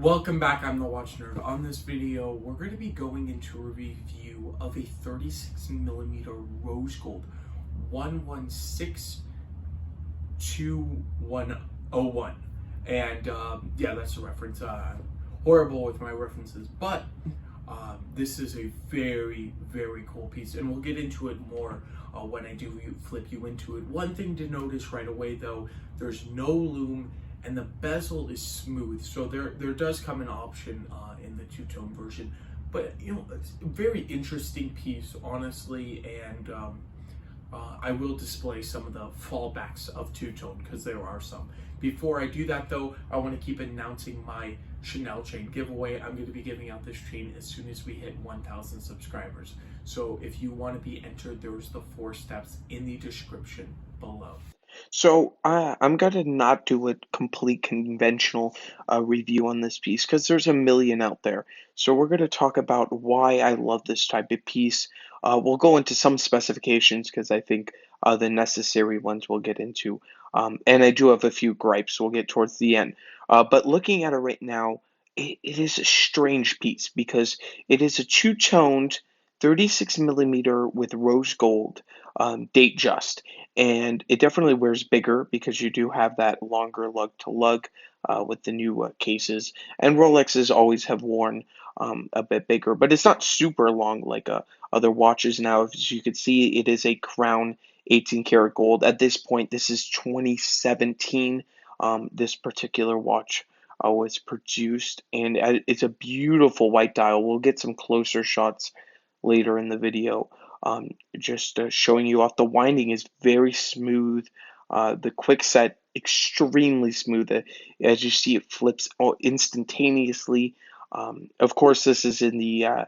Welcome back, I'm the Watch Nerd. On this video, we're going to be going into a review of a 36mm rose gold 116201. And yeah, that's the reference. Horrible with my references, but this is a very, very cool piece, and we'll get into it more when I do flip you into it. One thing to notice right away, though, there's no lume, and the bezel is smooth. So there does come an option in the two-tone version, but it's a very interesting piece, honestly, and I will display some of the fallbacks of two-tone because there are some. Before I do that, though, I want to keep announcing my Chanel chain giveaway. I'm going to be giving out this chain as soon as we hit 1,000 subscribers. So if you want to be entered, there's the 4 steps in the description below. So I'm gonna not do a complete conventional review on this piece because there's a million out there. So we're gonna talk about why I love this type of piece. We'll go into some specifications because I think the necessary ones we'll get into. And I do have a few gripes we'll get towards the end. But looking at it right now, it is a strange piece because it is a two-toned 36mm with rose gold Datejust, and it definitely wears bigger because you do have that longer lug to lug with the new cases. And Rolexes always have worn a bit bigger, but it's not super long like other watches now. As you can see, it is a Crown 18 karat gold. At this point, this is 2017. This particular watch was produced, and it's a beautiful white dial. We'll get some closer shots later in the video. Just showing you off. The winding is very smooth. The quick set extremely smooth. As you see, it flips instantaneously. Of course, this is in the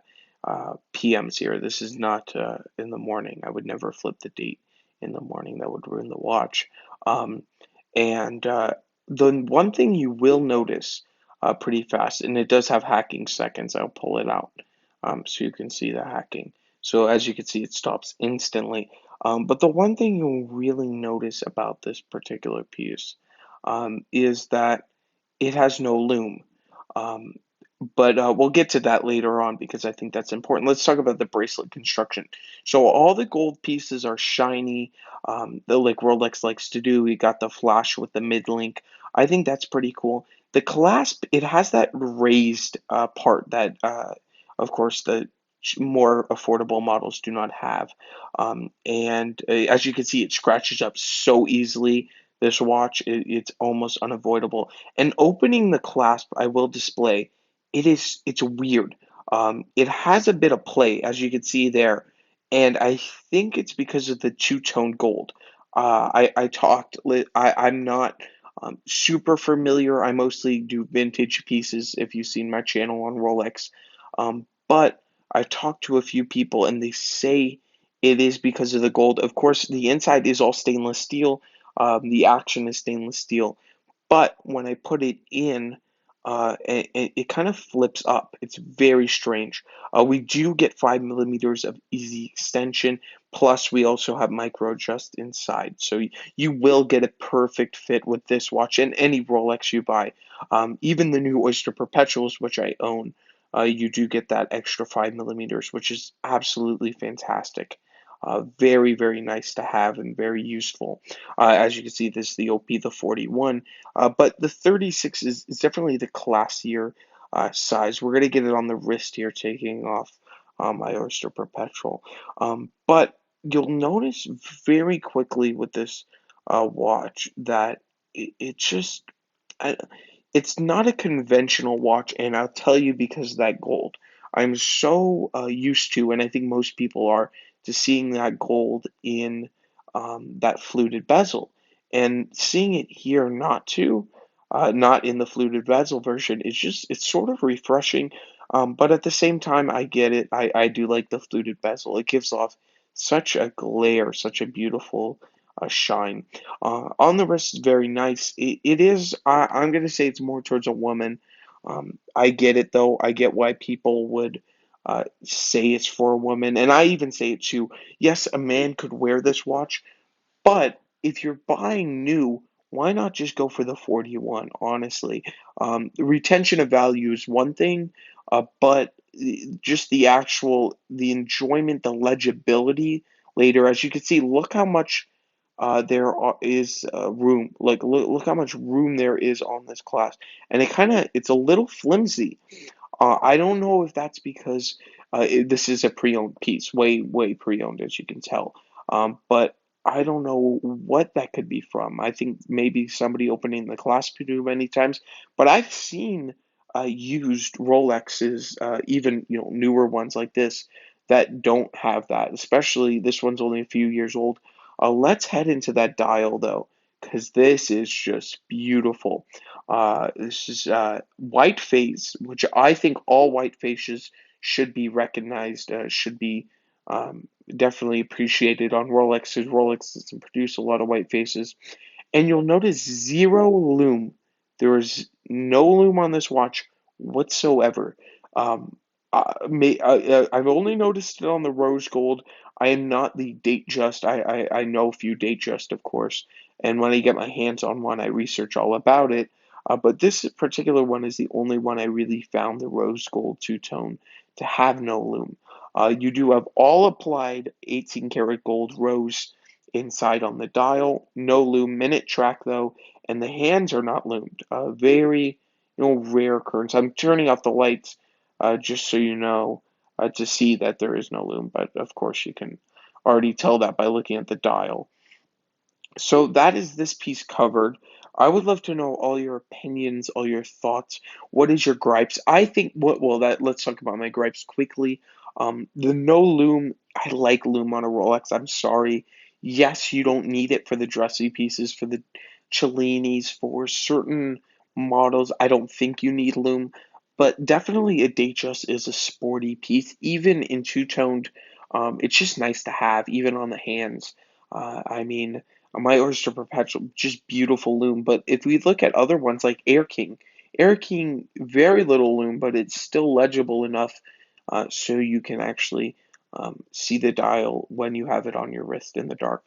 PMs here. This is not in the morning. I would never flip the date in the morning. That would ruin the watch. And the one thing you will notice pretty fast, and it does have hacking seconds. I'll pull it out so you can see the hacking. So as you can see, it stops instantly. But the one thing you'll really notice about this particular piece is that it has no loom. Um, but we'll get to that later on because I think that's important. Let's talk about the bracelet construction. So all the gold pieces are shiny, like Rolex likes to do. We got the flash with the mid link. I think that's pretty cool. The clasp, it has that raised part that, of course, the more affordable models do not have. And as you can see, it scratches up so easily. This watch, it's almost unavoidable. And opening the clasp, I will display it's weird. It has a bit of play, as you can see there, and I think it's because of the two-tone gold. I'm not super familiar. I mostly do vintage pieces, if you've seen my channel on Rolex. But I've talked to a few people, and they say it is because of the gold. Of course, the inside is all stainless steel. The action is stainless steel, but when I put it in, it kind of flips up. It's very strange. We do get 5 millimeters of easy extension, plus we also have micro adjust inside. So you will get a perfect fit with this watch and any Rolex you buy. Even the new Oyster Perpetuals, which I own, you do get that extra 5 millimeters, which is absolutely fantastic. Very, very nice to have and very useful. As you can see, this is the OP, the 41. But the 36 is definitely the classier size. We're going to get it on the wrist here, taking off my Oyster Perpetual. But you'll notice very quickly with this watch that it just, I, it's not a conventional watch, and I'll tell you because of that gold. I'm so used to, and I think most people are, to seeing that gold in that fluted bezel. And seeing it here not in the fluted bezel version, it's sort of refreshing. But at the same time, I get it. I do like the fluted bezel. It gives off such a glare, such a beautiful shine. On the wrist is very nice. It is, I'm going to say it's more towards a woman. I get it though. I get why people would say it's for a woman. And I even say it too. Yes, a man could wear this watch, but if you're buying new, why not just go for the 41, honestly? The retention of value is one thing, but just the enjoyment, the legibility later, as you can see, look how much is room. Like, look how much room there is on this class. And it's a little flimsy. I don't know if that's because this is a pre-owned piece, way pre-owned, as you can tell. But I don't know what that could be from. I think maybe somebody opening the clasp too many times. But I've seen used Rolexes, even newer ones like this, that don't have that. Especially this one's only a few years old. Let's head into that dial though, because this is just beautiful. This is white face, which I think all white faces should be recognized, should be definitely appreciated on Rolex, because Rolex doesn't produce a lot of white faces. And you'll notice zero lume. There is no lume on this watch whatsoever. I've only noticed it on the rose gold. I am not the Datejust. I know a few Datejust, of course, and when I get my hands on one, I research all about it. But this particular one is the only one I really found the rose gold two-tone to have no lume. You do have all applied 18 karat gold rose inside on the dial, no lume, minute track though, and the hands are not loomed. Very, rare occurrence. I'm turning off the lights just so you know, to see that there is no lume, but of course you can already tell that by looking at the dial. So that is this piece covered. I would love to know all your opinions, all your thoughts. What is your gripes? I think well, that let's talk about my gripes quickly. The no loom, I like loom on a Rolex. I'm sorry. Yes, you don't need it for the dressy pieces, for the Cellinis, for certain models. I don't think you need loom, but definitely a Datejust is a sporty piece, even in two-toned. It's just nice to have, even on the hands. I mean, my Oyster Perpetual, just beautiful loom. But if we look at other ones like Air King, very little loom, but it's still legible enough so you can actually see the dial when you have it on your wrist in the dark.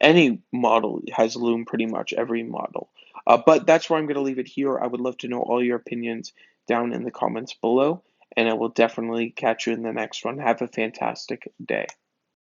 Any model has loom, pretty much every model. But that's where I'm going to leave it here. I would love to know all your opinions down in the comments below, and I will definitely catch you in the next one. Have a fantastic day.